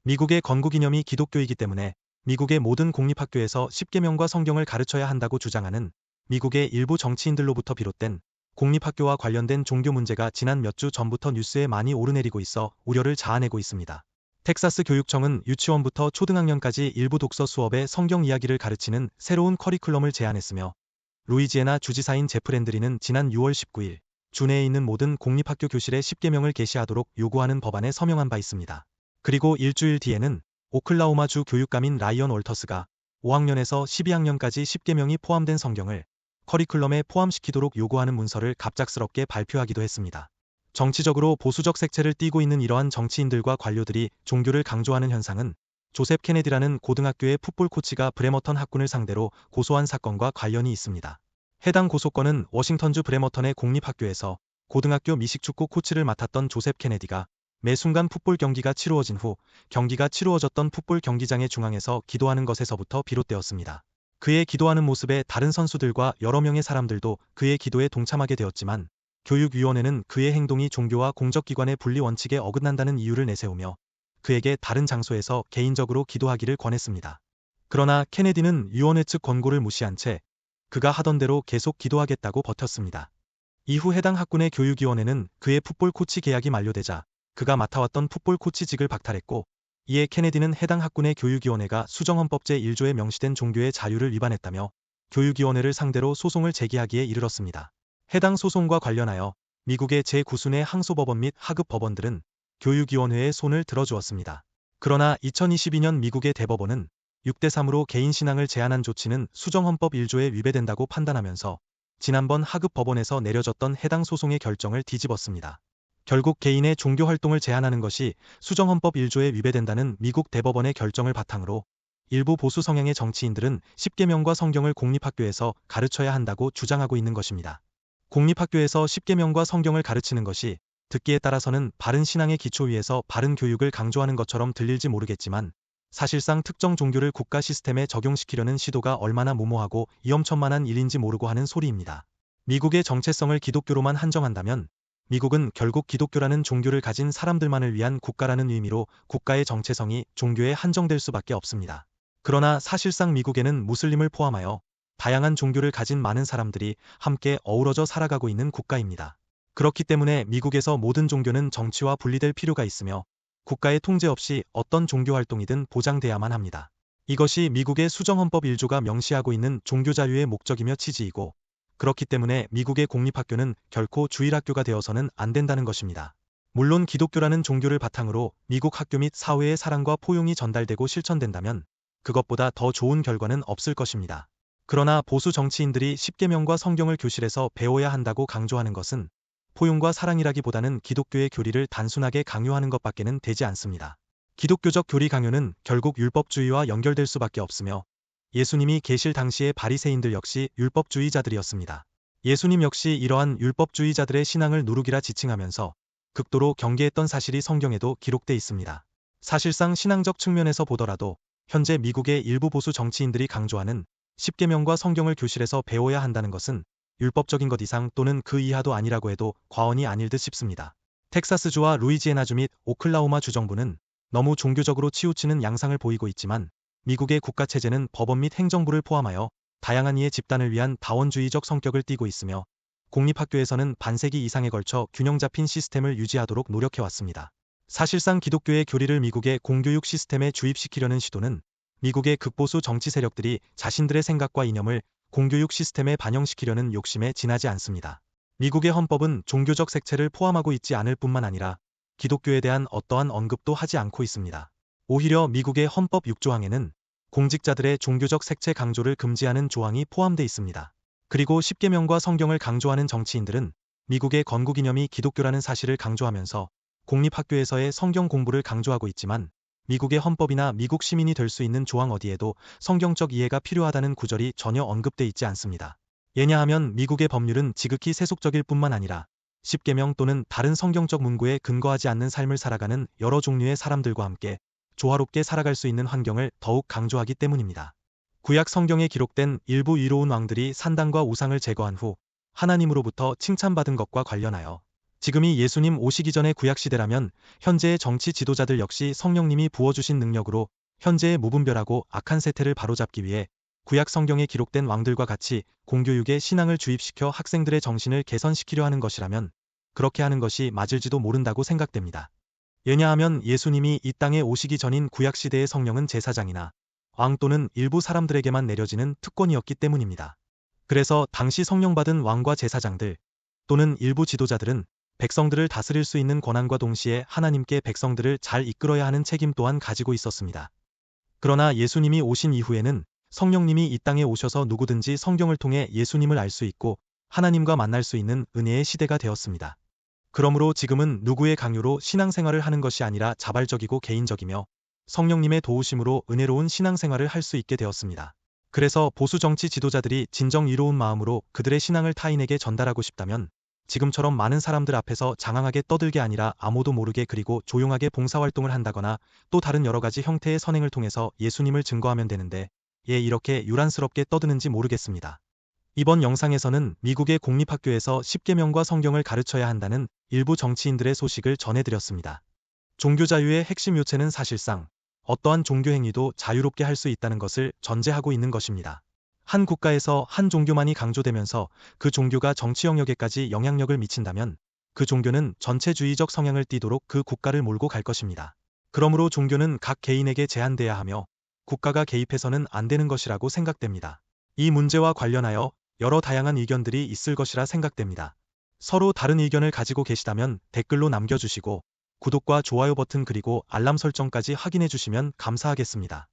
미국의 건국이념이 기독교이기 때문에 미국의 모든 공립학교에서 십계명과 성경을 가르쳐야 한다고 주장하는 미국의 일부 정치인들로부터 비롯된 공립학교와 관련된 종교 문제가 지난 몇 주 전부터 뉴스에 많이 오르내리고 있어 우려를 자아내고 있습니다. 텍사스 교육청은 유치원부터 초등학년까지 일부 독서 수업에 성경 이야기를 가르치는 새로운 커리큘럼을 제안했으며 루이지애나 주지사인 제프 랜드리는 지난 6월 19일 주내에 있는 모든 공립학교 교실에 십계명을 게시하도록 요구하는 법안에 서명한 바 있습니다. 그리고 일주일 뒤에는 오클라호마주 교육감인 라이언 월터스가 5학년에서 12학년까지 십계명이 포함된 성경을 커리큘럼에 포함시키도록 요구하는 문서를 갑작스럽게 발표하기도 했습니다. 정치적으로 보수적 색채를 띠고 있는 이러한 정치인들과 관료들이 종교를 강조하는 현상은 조셉 케네디라는 고등학교의 풋볼 코치가 브레머턴 학군을 상대로 고소한 사건과 관련이 있습니다. 해당 고소건은 워싱턴주 브레머턴의 공립학교에서 고등학교 미식축구 코치를 맡았던 조셉 케네디가 매 순간 풋볼 경기가 치루어진 후 경기가 치루어졌던 풋볼 경기장의 중앙에서 기도하는 것에서부터 비롯되었습니다. 그의 기도하는 모습에 다른 선수들과 여러 명의 사람들도 그의 기도에 동참하게 되었지만 교육위원회는 그의 행동이 종교와 공적기관의 분리 원칙에 어긋난다는 이유를 내세우며 그에게 다른 장소에서 개인적으로 기도하기를 권했습니다. 그러나 케네디는 위원회 측 권고를 무시한 채 그가 하던 대로 계속 기도하겠다고 버텼습니다. 이후 해당 학군의 교육위원회는 그의 풋볼 코치 계약이 만료되자 그가 맡아왔던 풋볼 코치직을 박탈했고 이에 케네디는 해당 학군의 교육위원회가 수정헌법 제1조에 명시된 종교의 자유를 위반했다며 교육위원회를 상대로 소송을 제기하기에 이르렀습니다. 해당 소송과 관련하여 미국의 제9순의 항소법원 및 하급법원들은 교육위원회에 손을 들어주었습니다. 그러나 2022년 미국의 대법원은 6대3으로 개인신앙을 제한한 조치는 수정헌법 1조에 위배된다고 판단하면서 지난번 하급법원에서 내려졌던 해당 소송의 결정을 뒤집었습니다. 결국 개인의 종교활동을 제한하는 것이 수정헌법 1조에 위배된다는 미국 대법원의 결정을 바탕으로 일부 보수 성향의 정치인들은 십계명과 성경을 공립학교에서 가르쳐야 한다고 주장하고 있는 것입니다. 공립학교에서 십계명과 성경을 가르치는 것이 듣기에 따라서는 바른 신앙의 기초 위에서 바른 교육을 강조하는 것처럼 들릴지 모르겠지만 사실상 특정 종교를 국가 시스템에 적용시키려는 시도가 얼마나 무모하고 위험천만한 일인지 모르고 하는 소리입니다. 미국의 정체성을 기독교로만 한정한다면 미국은 결국 기독교라는 종교를 가진 사람들만을 위한 국가라는 의미로 국가의 정체성이 종교에 한정될 수밖에 없습니다. 그러나 사실상 미국에는 무슬림을 포함하여 다양한 종교를 가진 많은 사람들이 함께 어우러져 살아가고 있는 국가입니다. 그렇기 때문에 미국에서 모든 종교는 정치와 분리될 필요가 있으며 국가의 통제 없이 어떤 종교 활동이든 보장돼야만 합니다. 이것이 미국의 수정헌법 1조가 명시하고 있는 종교자유의 목적이며 취지이고 그렇기 때문에 미국의 공립학교는 결코 주일학교가 되어서는 안 된다는 것입니다. 물론 기독교라는 종교를 바탕으로 미국 학교 및 사회의 사랑과 포용이 전달되고 실천된다면 그것보다 더 좋은 결과는 없을 것입니다. 그러나 보수 정치인들이 십계명과 성경을 교실에서 배워야 한다고 강조하는 것은 포용과 사랑이라기보다는 기독교의 교리를 단순하게 강요하는 것밖에는 되지 않습니다. 기독교적 교리 강요는 결국 율법주의와 연결될 수밖에 없으며 예수님이 계실 당시의 바리새인들 역시 율법주의자들이었습니다. 예수님 역시 이러한 율법주의자들의 신앙을 누룩이라 지칭하면서 극도로 경계했던 사실이 성경에도 기록돼 있습니다. 사실상 신앙적 측면에서 보더라도 현재 미국의 일부 보수 정치인들이 강조하는 십계명과 성경을 교실에서 배워야 한다는 것은 율법적인 것 이상 또는 그 이하도 아니라고 해도 과언이 아닐 듯 싶습니다. 텍사스주와 루이지애나주 및 오클라호마주 정부는 너무 종교적으로 치우치는 양상을 보이고 있지만 미국의 국가체제는 법원 및 행정부를 포함하여 다양한 이의 집단을 위한 다원주의적 성격을 띠고 있으며 공립학교에서는 반세기 이상에 걸쳐 균형 잡힌 시스템을 유지하도록 노력해왔습니다. 사실상 기독교의 교리를 미국의 공교육 시스템에 주입시키려는 시도는 미국의 극보수 정치 세력들이 자신들의 생각과 이념을 공교육 시스템에 반영시키려는 욕심에 지나지 않습니다. 미국의 헌법은 종교적 색채를 포함하고 있지 않을 뿐만 아니라 기독교에 대한 어떠한 언급도 하지 않고 있습니다. 오히려 미국의 헌법 6조항에는 공직자들의 종교적 색채 강조를 금지하는 조항이 포함돼 있습니다. 그리고 십계명과 성경을 강조하는 정치인들은 미국의 건국이념이 기독교라는 사실을 강조하면서 공립학교에서의 성경 공부를 강조하고 있지만 미국의 헌법이나 미국 시민이 될 수 있는 조항 어디에도 성경적 이해가 필요하다는 구절이 전혀 언급돼 있지 않습니다. 왜냐하면 미국의 법률은 지극히 세속적일 뿐만 아니라 십계명 또는 다른 성경적 문구에 근거하지 않는 삶을 살아가는 여러 종류의 사람들과 함께 조화롭게 살아갈 수 있는 환경을 더욱 강조하기 때문입니다. 구약 성경에 기록된 일부 의로운 왕들이 산당과 우상을 제거한 후 하나님으로부터 칭찬받은 것과 관련하여 지금이 예수님 오시기 전의 구약시대라면 현재의 정치 지도자들 역시 성령님이 부어주신 능력으로 현재의 무분별하고 악한 세태를 바로잡기 위해 구약 성경에 기록된 왕들과 같이 공교육에 신앙을 주입시켜 학생들의 정신을 개선시키려 하는 것이라면 그렇게 하는 것이 맞을지도 모른다고 생각됩니다. 왜냐하면 예수님이 이 땅에 오시기 전인 구약시대의 성령은 제사장이나 왕 또는 일부 사람들에게만 내려지는 특권이었기 때문입니다. 그래서 당시 성령받은 왕과 제사장들 또는 일부 지도자들은 백성들을 다스릴 수 있는 권한과 동시에 하나님께 백성들을 잘 이끌어야 하는 책임 또한 가지고 있었습니다. 그러나 예수님이 오신 이후에는 성령님이 이 땅에 오셔서 누구든지 성경을 통해 예수님을 알 수 있고 하나님과 만날 수 있는 은혜의 시대가 되었습니다. 그러므로 지금은 누구의 강요로 신앙생활을 하는 것이 아니라 자발적이고 개인적이며 성령님의 도우심으로 은혜로운 신앙생활을 할 수 있게 되었습니다. 그래서 보수 정치 지도자들이 진정 이로운 마음으로 그들의 신앙을 타인에게 전달하고 싶다면 지금처럼 많은 사람들 앞에서 장황하게 떠들게 아니라 아무도 모르게 그리고 조용하게 봉사활동을 한다거나 또 다른 여러 가지 형태의 선행을 통해서 예수님을 증거하면 되는데 이렇게 유란스럽게 떠드는지 모르겠습니다. 이번 영상에서는 미국의 공립학교에서 10계명과 성경을 가르쳐야 한다는 일부 정치인들의 소식을 전해드렸습니다. 종교 자유의 핵심 요체는 사실상 어떠한 종교 행위도 자유롭게 할 수 있다는 것을 전제하고 있는 것입니다. 한 국가에서 한 종교만이 강조되면서 그 종교가 정치 영역에까지 영향력을 미친다면 그 종교는 전체주의적 성향을 띠도록 그 국가를 몰고 갈 것입니다. 그러므로 종교는 각 개인에게 제한돼야 하며 국가가 개입해서는 안 되는 것이라고 생각됩니다. 이 문제와 관련하여 여러 다양한 의견들이 있을 것이라 생각됩니다. 서로 다른 의견을 가지고 계시다면 댓글로 남겨주시고 구독과 좋아요 버튼 그리고 알람 설정까지 확인해 주시면 감사하겠습니다.